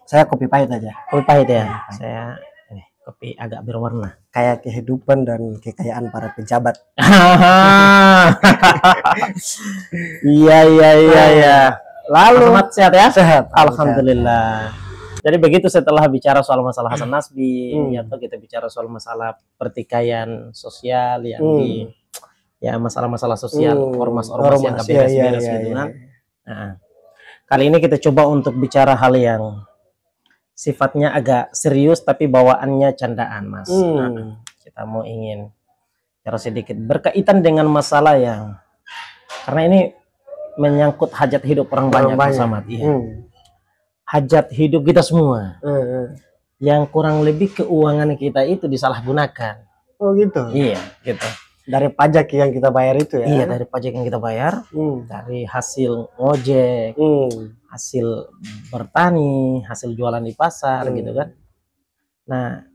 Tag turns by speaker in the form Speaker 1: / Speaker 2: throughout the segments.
Speaker 1: Saya kopi pahit aja.
Speaker 2: Kopi pahit ya. Saya ini kopi agak berwarna.
Speaker 1: Kayak kehidupan dan kekayaan para pejabat.
Speaker 2: Iya. Lalu Mas sehat ya?
Speaker 1: Sehat.
Speaker 2: Alhamdulillah. Jadi begitu setelah bicara soal masalah Hasan Nasbi, atau kita bicara soal masalah pertikaian sosial yang di masalah-masalah sosial, ormas-ormas yang gak beres-beres gitu kan. Nah, kali ini kita coba untuk bicara hal yang sifatnya agak serius tapi bawaannya candaan, Mas. Nah, kita mau ingin bicara sedikit berkaitan dengan masalah yang karena ini menyangkut hajat hidup orang banyak bersama dia. Hajat hidup kita semua. Yang kurang lebih keuangan kita itu disalahgunakan.
Speaker 1: Oh gitu.
Speaker 2: Iya, gitu.
Speaker 1: Dari pajak yang kita bayar itu ya.
Speaker 2: Iya, dari pajak yang kita bayar, dari hasil ngojek, hasil bertani, hasil jualan di pasar gitu kan. Nah,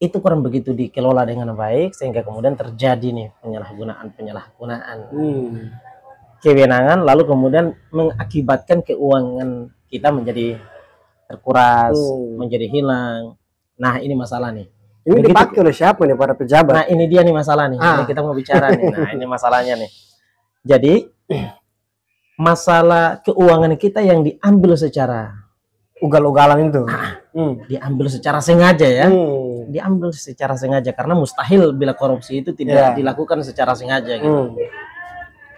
Speaker 2: itu kurang begitu dikelola dengan baik sehingga kemudian terjadi nih penyalahgunaan kewenangan, lalu kemudian mengakibatkan keuangan kita menjadi terkuras, menjadi hilang. Nah, ini masalah nih.
Speaker 1: Ini dipakai oleh siapa nih para pejabat?
Speaker 2: Nah, ini dia nih masalah nih. Ini kita mau bicara nih. Nah, ini masalahnya nih. Jadi masalah keuangan kita yang diambil secara
Speaker 1: ugal-ugalan itu,
Speaker 2: diambil secara sengaja ya. Diambil secara sengaja karena mustahil bila korupsi itu tidak dilakukan secara sengaja gitu.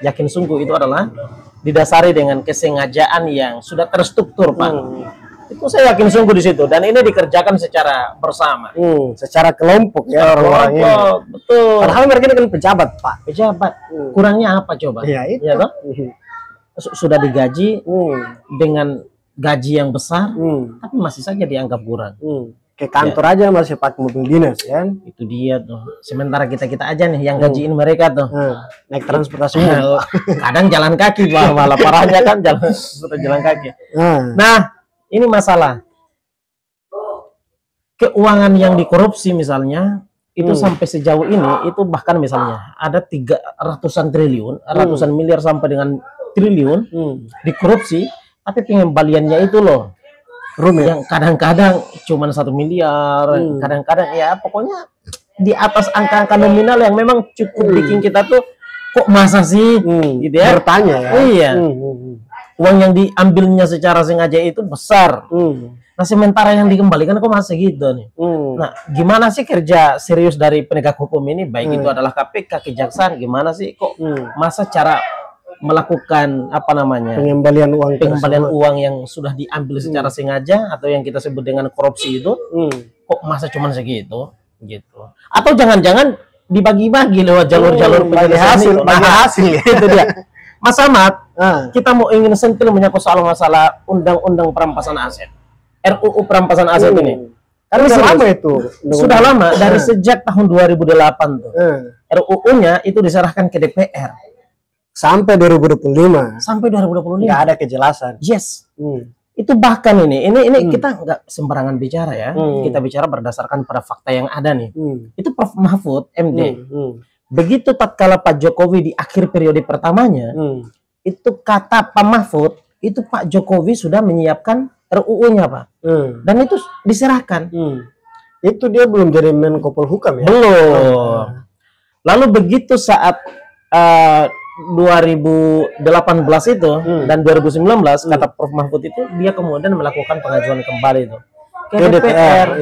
Speaker 2: Yakin sungguh itu adalah didasari dengan kesengajaan yang sudah terstruktur, Pak. Itu saya yakin sungguh di situ, dan ini dikerjakan secara bersama,
Speaker 1: secara kelompok ya orang-orang ini.
Speaker 2: Betul.
Speaker 1: Padahal mereka ini kan pejabat, Pak.
Speaker 2: Pejabat. Kurangnya apa coba?
Speaker 1: Ya itu.
Speaker 2: Ya, toh? Sudah digaji dengan gaji yang besar, tapi masih saja dianggap kurang.
Speaker 1: Ke kantor aja masih pakai mobil dinas kan?
Speaker 2: Itu dia tuh. Sementara kita aja nih yang gajiin mereka tuh.
Speaker 1: Naik transportasi umum.
Speaker 2: Kadang jalan kaki, malah parahnya kan jalan kaki. Nah, ini masalah keuangan yang dikorupsi misalnya itu sampai sejauh ini itu bahkan misalnya ada 300-an triliun, ratusan miliar sampai dengan triliun dikorupsi, tapi pengembaliannya itu loh rumit. Yang kadang-kadang cuma 1 miliar, kadang-kadang ya pokoknya di atas angka-angka nominal yang memang cukup bikin kita tuh kok masa sih gitu ya.
Speaker 1: Bertanya ya.
Speaker 2: Iya. Uang yang diambilnya secara sengaja itu besar. Nah, sementara yang dikembalikan kok masih gitu nih. Nah, gimana sih kerja serius dari penegak hukum ini, baik itu adalah KPK, kejaksaan, gimana sih kok masa cara melakukan apa namanya
Speaker 1: pengembalian uang
Speaker 2: yang sudah diambil secara sengaja atau yang kita sebut dengan korupsi itu kok masa cuman segitu gitu, atau jangan-jangan dibagi-bagi lewat jalur-jalur
Speaker 1: bagi hasil
Speaker 2: itu dia. Mas Ahmad, kita mau ingin sentil menyangkut soal masalah undang-undang perampasan aset, RUU perampasan aset ini.
Speaker 1: Karena sudah lama itu.
Speaker 2: Sudah lama, dari sejak tahun 2008 tuh. RUU-nya itu diserahkan ke DPR.
Speaker 1: Sampai 2025.
Speaker 2: Sampai 2025.
Speaker 1: Nggak ada kejelasan.
Speaker 2: Yes. Itu bahkan ini kita nggak sembarangan bicara ya. Kita bicara berdasarkan pada fakta yang ada nih. Itu Prof Mahfud MD. Begitu tatkala Pak Jokowi di akhir periode pertamanya, itu kata Pak Mahfud, itu Pak Jokowi sudah menyiapkan RUU-nya, Pak. Dan itu diserahkan.
Speaker 1: Itu dia belum jadi Menko Polhukam ya?
Speaker 2: Belum. Lalu begitu saat 2018 itu dan 2019 kata Prof Mahfud itu dia kemudian melakukan pengajuan kembali itu ke DPR.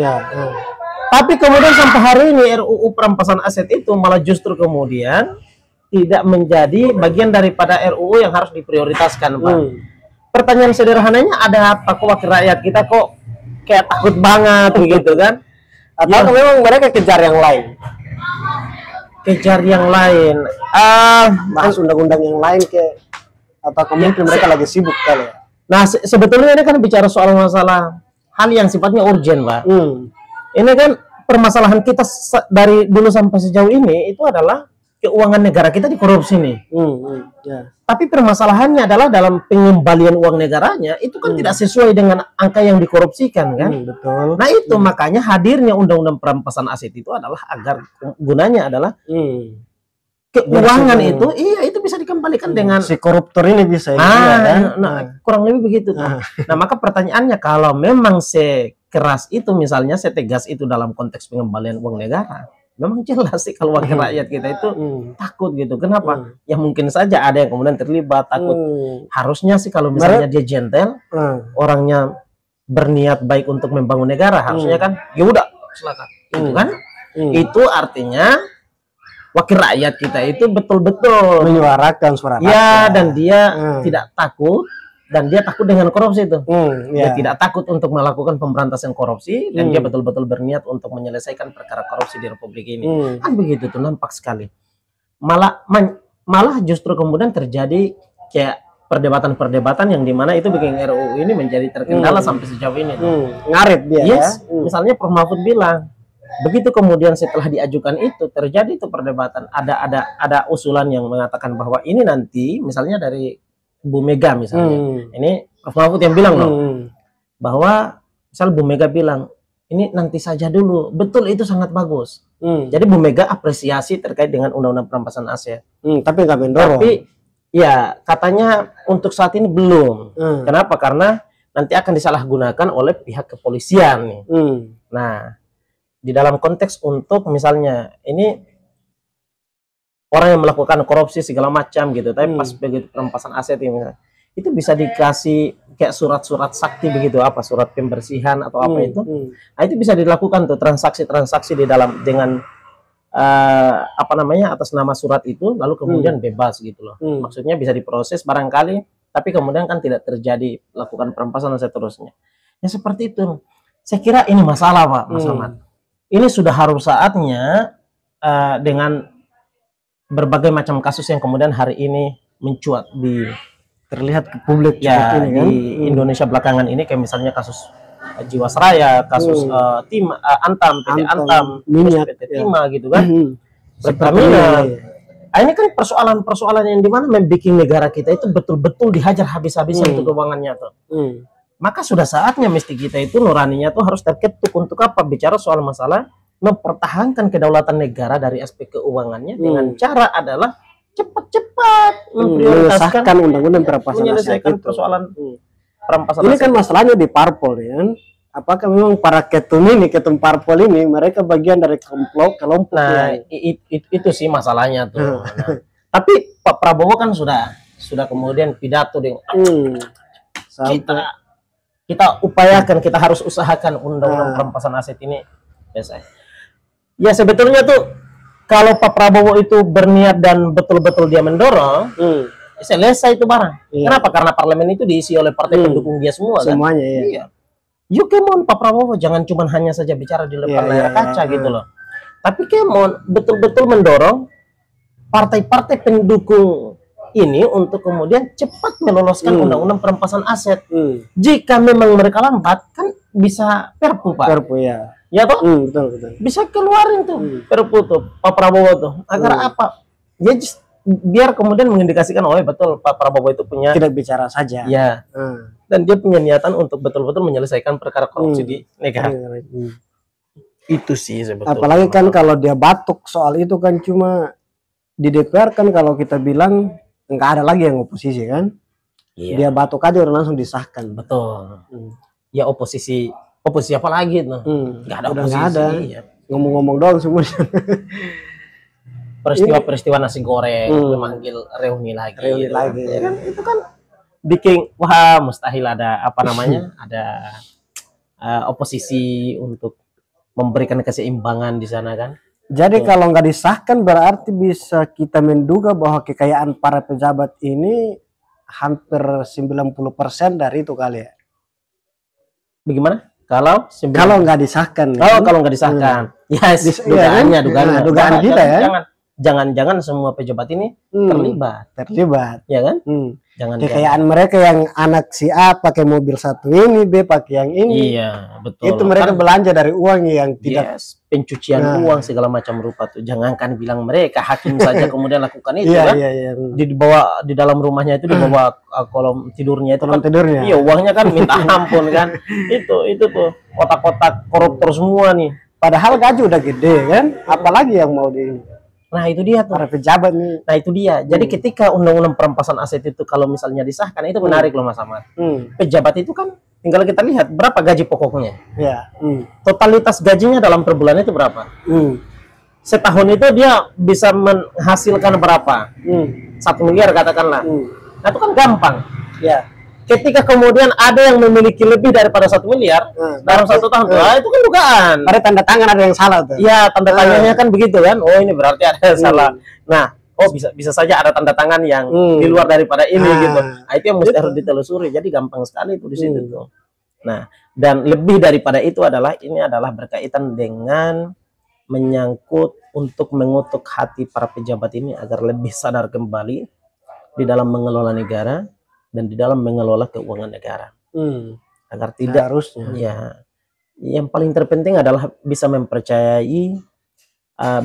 Speaker 2: Tapi kemudian sampai hari ini RUU perampasan aset itu malah justru kemudian tidak menjadi bagian daripada RUU yang harus diprioritaskan, Pak. Pertanyaan sederhananya, ada apa kok wakil rakyat kita kok kayak takut banget begitu kan?
Speaker 1: Atau memang mereka kejar yang lain?
Speaker 2: Kejar yang lain,
Speaker 1: bahas undang-undang yang lain atau mungkin mereka lagi sibuk kali ya.
Speaker 2: Nah, sebetulnya ini kan bicara soal masalah hal yang sifatnya urgent, Pak. Ini kan permasalahan kita dari dulu sampai sejauh ini itu adalah keuangan negara kita dikorupsi nih. Tapi permasalahannya adalah dalam pengembalian uang negaranya itu kan tidak sesuai dengan angka yang dikorupsikan kan.
Speaker 1: Betul.
Speaker 2: Nah itu makanya hadirnya undang-undang perampasan aset itu adalah agar gunanya adalah keuangan itu, iya itu bisa dikembalikan dengan
Speaker 1: si koruptor ini bisa ya, kan?
Speaker 2: Kurang lebih begitu tuh. Nah, maka pertanyaannya kalau memang sekeras itu misalnya setegas itu dalam konteks pengembalian uang negara, memang jelas sih kalau wakil rakyat kita itu takut gitu. Kenapa? Ya mungkin saja ada yang kemudian terlibat takut. Harusnya sih kalau misalnya dia gentle, orangnya berniat baik untuk membangun negara, harusnya kan ya udah silakan. Itu kan? Itu artinya wakil rakyat kita itu betul-betul
Speaker 1: menyuarakan suara
Speaker 2: ya, dan dia tidak takut, dan dia takut dengan korupsi itu. Dia tidak takut untuk melakukan pemberantasan korupsi, dan dia betul-betul berniat untuk menyelesaikan perkara korupsi di Republik ini. Kan begitu tuh, nampak sekali. Malah justru kemudian terjadi kayak perdebatan-perdebatan yang dimana itu bikin RUU ini menjadi terkendala sampai sejauh ini.
Speaker 1: Ngarit dia.
Speaker 2: Yes, misalnya Prof Mahfud bilang, begitu kemudian setelah diajukan itu terjadi itu perdebatan, ada usulan yang mengatakan bahwa ini nanti misalnya dari Bu Mega misalnya, ini Prof Mahfud yang bilang loh, bahwa misal Bu Mega bilang ini nanti saja dulu, betul itu sangat bagus. Jadi Bu Mega apresiasi terkait dengan undang-undang perampasan aset,
Speaker 1: tapi nggak mendorong.
Speaker 2: tapi ya katanya untuk saat ini belum. Kenapa? Karena nanti akan disalahgunakan oleh pihak kepolisian nih. Nah, di dalam konteks untuk misalnya ini orang yang melakukan korupsi segala macam gitu, tapi pas begitu perampasan aset ini itu bisa dikasih kayak surat-surat sakti begitu, apa surat pembersihan atau apa itu. Nah, itu bisa dilakukan tuh transaksi-transaksi di dalam dengan apa namanya atas nama surat itu, lalu kemudian bebas gitu loh. Maksudnya bisa diproses barangkali, tapi kemudian kan tidak terjadi lakukan perampasan dan seterusnya. Ya seperti itu. Saya kira ini masalah Pak Mas Ahmad. Ini sudah harus saatnya dengan berbagai macam kasus yang kemudian hari ini mencuat
Speaker 1: terlihat ke publik
Speaker 2: ya
Speaker 1: ini, kan?
Speaker 2: Di Indonesia belakangan ini, kayak misalnya kasus Jiwasraya, kasus Antam, PT Antam,
Speaker 1: minyak,
Speaker 2: PT Timah gitu kan, Pertamina. Ini kan persoalan-persoalan yang dimana membuat negara kita itu betul-betul dihajar habis-habisan untuk keuangannya tuh. Maka sudah saatnya mesti kita itu nuraninya tuh harus terketuk untuk apa? Bicara soal masalah mempertahankan kedaulatan negara dari aspek keuangannya dengan cara adalah cepat-cepat memprioritaskan
Speaker 1: undang-undang perampasan
Speaker 2: menyelesaikan persoalan perampasan
Speaker 1: ini
Speaker 2: aset.
Speaker 1: kan masalahnya di parpol ya kan? Apakah memang para ketum parpol ini mereka bagian dari kelompok
Speaker 2: nah itu sih masalahnya tuh. Nah, tapi Pak Prabowo kan sudah kemudian pidato dengan kita upayakan, kita harus usahakan undang-undang perampasan aset ini selesai. Ya sebetulnya tuh kalau Pak Prabowo itu berniat dan betul-betul dia mendorong, selesai itu barang. Kenapa? Karena parlemen itu diisi oleh partai pendukung dia semua kan?
Speaker 1: Semuanya
Speaker 2: iya. You kemon Pak Prabowo jangan cuma hanya saja bicara di depan layar kaca gitu loh. Tapi kemon betul-betul mendorong partai-partai pendukung ini untuk kemudian cepat meloloskan undang-undang perampasan aset. Jika memang mereka lambat, kan bisa perpu Pak.
Speaker 1: Perpu ya.
Speaker 2: Ya toh?
Speaker 1: Betul.
Speaker 2: Bisa keluarin tuh perpu tuh Pak Prabowo tuh. Agar apa? Ya biar kemudian mengindikasikan betul Pak Prabowo itu punya
Speaker 1: tidak bicara saja.
Speaker 2: Ya. Dan dia punya niatan untuk betul-betul menyelesaikan perkara korupsi di negara. Itu sih sebetulnya.
Speaker 1: Apalagi kan kalau dia batuk soal itu kan cuma di DPR kan kalau kita bilang nggak ada lagi yang oposisi kan. Dia batuk aja udah langsung disahkan.
Speaker 2: Betul. Ya oposisi apa lagi tuh? Nggak ada oposisi.
Speaker 1: Nggak ada.
Speaker 2: Ya.
Speaker 1: Ngomong-ngomong doang semuanya.
Speaker 2: Peristiwa Nasi goreng memanggil reuni lagi. Ya kan itu kan bikin mustahil ada apa namanya? Ada oposisi untuk memberikan keseimbangan di sana kan.
Speaker 1: Jadi kalau nggak disahkan berarti bisa kita menduga bahwa kekayaan para pejabat ini hampir 90% dari itu kali ya.
Speaker 2: Bagaimana? Kalau
Speaker 1: nggak disahkan.
Speaker 2: Kalau nggak disahkan. Yes, dugaan
Speaker 1: kita ya.
Speaker 2: Jangan-jangan semua pejabat ini terlibat. Ya kan? Jangan
Speaker 1: kekayaan mereka yang anak si A pakai mobil satu ini, B pakai yang ini.
Speaker 2: Iya, betul.
Speaker 1: Itu mereka belanja dari uang yang tidak
Speaker 2: pencucian uang segala macam rupa tuh. Jangankan bilang mereka, hakim saja kemudian lakukan itu kan. Di dalam rumahnya itu di bawah kolom tidurnya itu Iya, uangnya kan minta ampun kan. Itu tuh kotak-kotak koruptor semua nih.
Speaker 1: Padahal gaji udah gede kan, apalagi yang mau di
Speaker 2: Nah itu dia tuh.
Speaker 1: Para pejabat nih.
Speaker 2: Nah itu dia. Jadi ketika undang-undang perampasan aset itu kalau misalnya disahkan itu menarik loh Mas Ahmad. Pejabat itu kan tinggal kita lihat berapa gaji pokoknya.
Speaker 1: Ya.
Speaker 2: Totalitas gajinya dalam per bulan itu berapa? Setahun itu dia bisa menghasilkan berapa? 1 miliar katakanlah. Nah itu kan gampang.
Speaker 1: Ya.
Speaker 2: Ketika kemudian ada yang memiliki lebih daripada 1 miliar dalam 1 tahun, itu kan dugaan.
Speaker 1: Ada tanda tangan ada yang salah tuh.
Speaker 2: Ya tanda tangannya kan begitu kan. Oh ini berarti ada yang salah. Nah, oh bisa saja ada tanda tangan yang di luar daripada ini gitu. Nah itu yang mesti harus ditelusuri. Jadi gampang sekali itu di situ tuh. Nah dan lebih daripada itu adalah ini adalah berkaitan dengan menyangkut untuk mengutuk hati para pejabat ini agar lebih sadar kembali di dalam mengelola negara dan di dalam mengelola keuangan negara, agar tidak
Speaker 1: harusnya.
Speaker 2: Ya, yang paling terpenting adalah bisa mempercayai,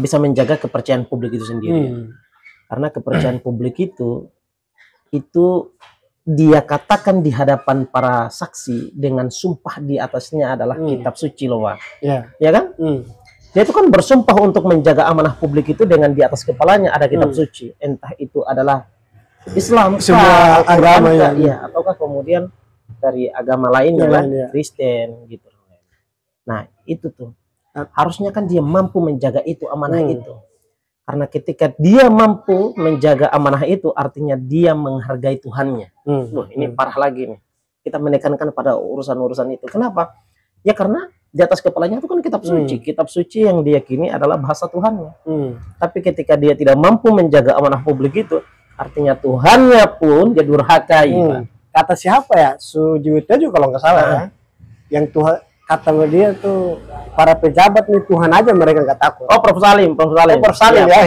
Speaker 2: bisa menjaga kepercayaan publik itu sendiri. Karena kepercayaan publik itu dia katakan di hadapan para saksi dengan sumpah di atasnya adalah kitab suci loh, ya kan? Dia itu kan bersumpah untuk menjaga amanah publik itu dengan di atas kepalanya ada kitab suci, entah itu adalah Islam,
Speaker 1: semua agama
Speaker 2: ya, ataukah kemudian dari agama lainnya lah, Kristen gitu. Nah itu tuh harusnya kan dia mampu menjaga itu amanah itu, karena ketika dia mampu menjaga amanah itu artinya dia menghargai Tuhannya. Loh ini parah lagi nih, kita menekankan pada urusan-urusan itu. Kenapa? Ya karena di atas kepalanya itu kan kitab suci, kitab suci yang diyakini adalah bahasa Tuhannya. Tapi ketika dia tidak mampu menjaga amanah publik itu, artinya Tuhannya pun dia durhakai.
Speaker 1: Kata siapa ya? Sujuta juga kalau nggak salah ya. Yang Tuhan kata dia tuh para pejabat nih Tuhan aja mereka nggak takut.
Speaker 2: Oh Prof Salim ya.
Speaker 1: Prof Salim ya.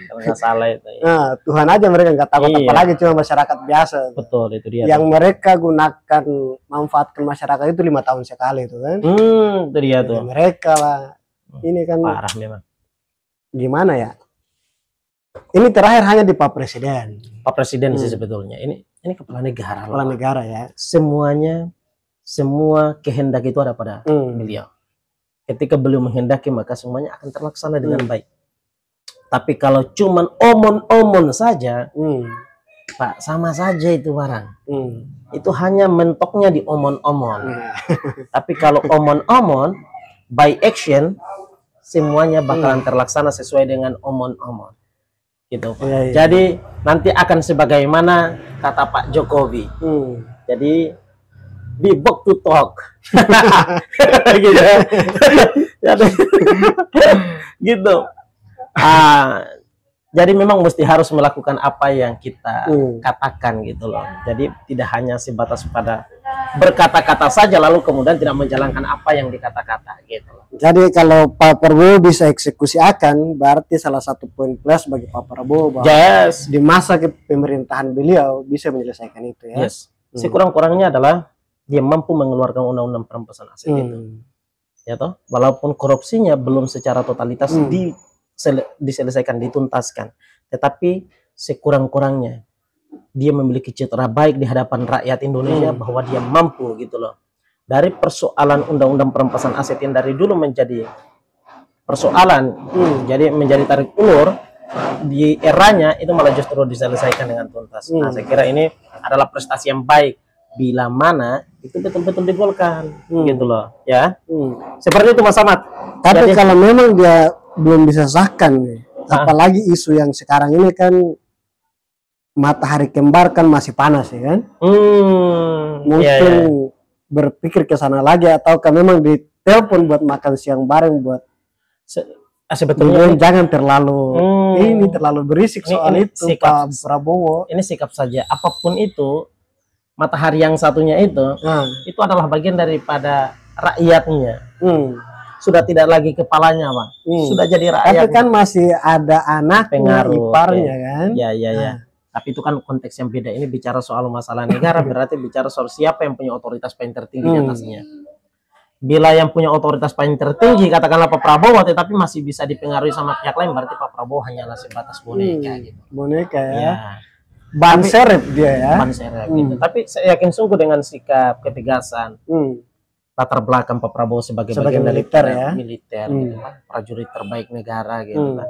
Speaker 2: Kalau nggak salah itu. Ya.
Speaker 1: Nah Tuhan aja mereka nggak takut, apalagi cuma masyarakat biasa.
Speaker 2: Betul itu dia.
Speaker 1: Yang mereka gunakan manfaatkan masyarakat itu 5 tahun sekali itu kan.
Speaker 2: Itu dia tuh.
Speaker 1: Mereka lah. Ini kan
Speaker 2: parah memang. Gimana ya?
Speaker 1: Ini terakhir hanya di Pak Presiden.
Speaker 2: Pak Presiden sih sebetulnya. Ini kepala negara.
Speaker 1: Kepala negara ya.
Speaker 2: Semua kehendak itu ada pada beliau. Ketika beliau menghendaki maka semuanya akan terlaksana dengan baik. Tapi kalau cuman omon-omon saja, Pak, sama saja itu barang. Itu hanya mentoknya di omon-omon. Tapi kalau omon-omon, by action, semuanya bakalan terlaksana sesuai dengan omon-omon. Gitu, Pak. Jadi nanti akan sebagaimana kata Pak Jokowi. Jadi be book to talk. Gitu. Gitu. Jadi memang mesti harus melakukan apa yang kita katakan gitu loh. Jadi tidak hanya sebatas pada berkata-kata saja lalu kemudian tidak menjalankan apa yang dikata-kata gitu loh.
Speaker 1: Jadi kalau Pak Prabowo bisa eksekusi akan berarti salah satu poin plus bagi Pak Prabowo bahwa di masa pemerintahan beliau bisa menyelesaikan itu ya.
Speaker 2: Sekurang-kurangnya adalah dia mampu mengeluarkan undang-undang perampasan aset itu. Ya toh, walaupun korupsinya belum secara totalitas diselesaikan, dituntaskan, tetapi sekurang-kurangnya dia memiliki citra baik di hadapan rakyat Indonesia bahwa dia mampu gitu loh. Dari persoalan undang-undang perampasan aset yang dari dulu menjadi persoalan, jadi menjadi tarik ulur di eranya itu malah justru diselesaikan dengan tuntas. Nah, saya kira ini adalah prestasi yang baik bila mana itu betul-betul digolkan gitu loh ya. Seperti itu Mas Ahmad.
Speaker 1: Tapi jadi, kalau memang dia belum bisa sahkan nih, apalagi isu yang sekarang ini kan matahari kembar kan masih panas ya kan. Mungkin berpikir ke sana lagi ataukah memang ditelepon buat makan siang bareng buat sebetulnya jangan terlalu ini terlalu berisik soal itu sikap, Pak Prabowo.
Speaker 2: Ini sikap saja, apapun itu matahari yang satunya itu adalah bagian daripada rakyatnya. Sudah tidak lagi kepalanya Bang, sudah jadi rakyat.
Speaker 1: Tapi kan masih ada anak pengaruh iparnya kan.
Speaker 2: Ya. Tapi itu kan konteks yang beda. Ini bicara soal masalah negara, berarti bicara soal siapa yang punya otoritas paling tertinggi di atasnya. Bila yang punya otoritas paling tertinggi katakanlah Pak Prabowo, tetapi masih bisa dipengaruhi sama pihak lain, berarti Pak Prabowo hanyalah sebatas boneka gitu.
Speaker 1: Boneka ya. Ban serep dia ya.
Speaker 2: Ban serep gitu. Tapi saya yakin sungguh dengan sikap ketegasan, latar belakang Pak Prabowo sebagai bagian dari militer gitu, prajurit terbaik negara gitu kan.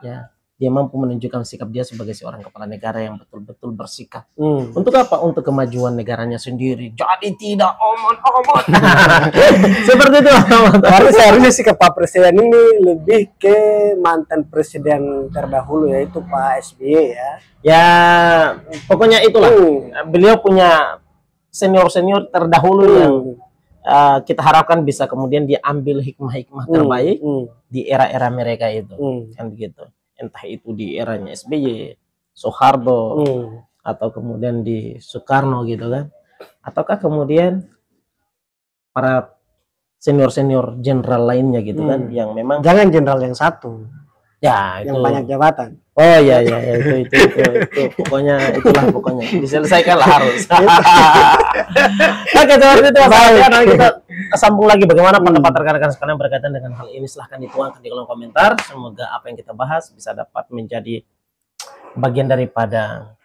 Speaker 2: ya dia mampu menunjukkan sikap dia sebagai seorang kepala negara yang betul-betul bersikap. Untuk apa? Untuk kemajuan negaranya sendiri. Jadi tidak omong-omong. Seperti itu.
Speaker 1: Tapi seharusnya sikap Pak Presiden ini lebih ke mantan presiden terdahulu, yaitu Pak SBY ya.
Speaker 2: Ya, pokoknya itulah. Beliau punya senior-senior terdahulu yang kita harapkan bisa kemudian diambil hikmah-hikmah terbaik di era-era mereka itu. Kan begitu. Entah itu di eranya SBY, Soeharto, atau kemudian di Soekarno gitu kan, ataukah kemudian para senior-senior jenderal lainnya gitu kan, yang memang
Speaker 1: jangan jenderal yang satu,
Speaker 2: ya
Speaker 1: yang banyak jabatan.
Speaker 2: Oh iya itu pokoknya pokoknya diselesaikan lah harus. Oke, seperti itu Mas. Kita sambung lagi bagaimana pendapat rekan-rekan sekalian berkaitan dengan hal ini. Silahkan dituangkan di kolom komentar. Semoga apa yang kita bahas bisa dapat menjadi bagian daripada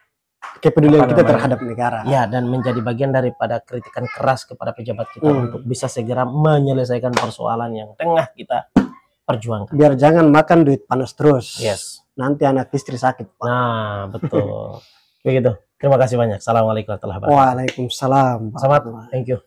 Speaker 1: kepedulian kita terhadap negara.
Speaker 2: Ya, dan menjadi bagian daripada kritikan keras kepada pejabat kita untuk bisa segera menyelesaikan persoalan yang tengah kita perjuangkan.
Speaker 1: Biar jangan makan duit panas terus.
Speaker 2: Yes.
Speaker 1: Nanti anak istri sakit, Pak.
Speaker 2: Nah, betul. Begitu. Terima kasih banyak. Assalamualaikum warahmatullahi wabarakatuh.
Speaker 1: Waalaikumsalam.
Speaker 2: Selamat. Thank you.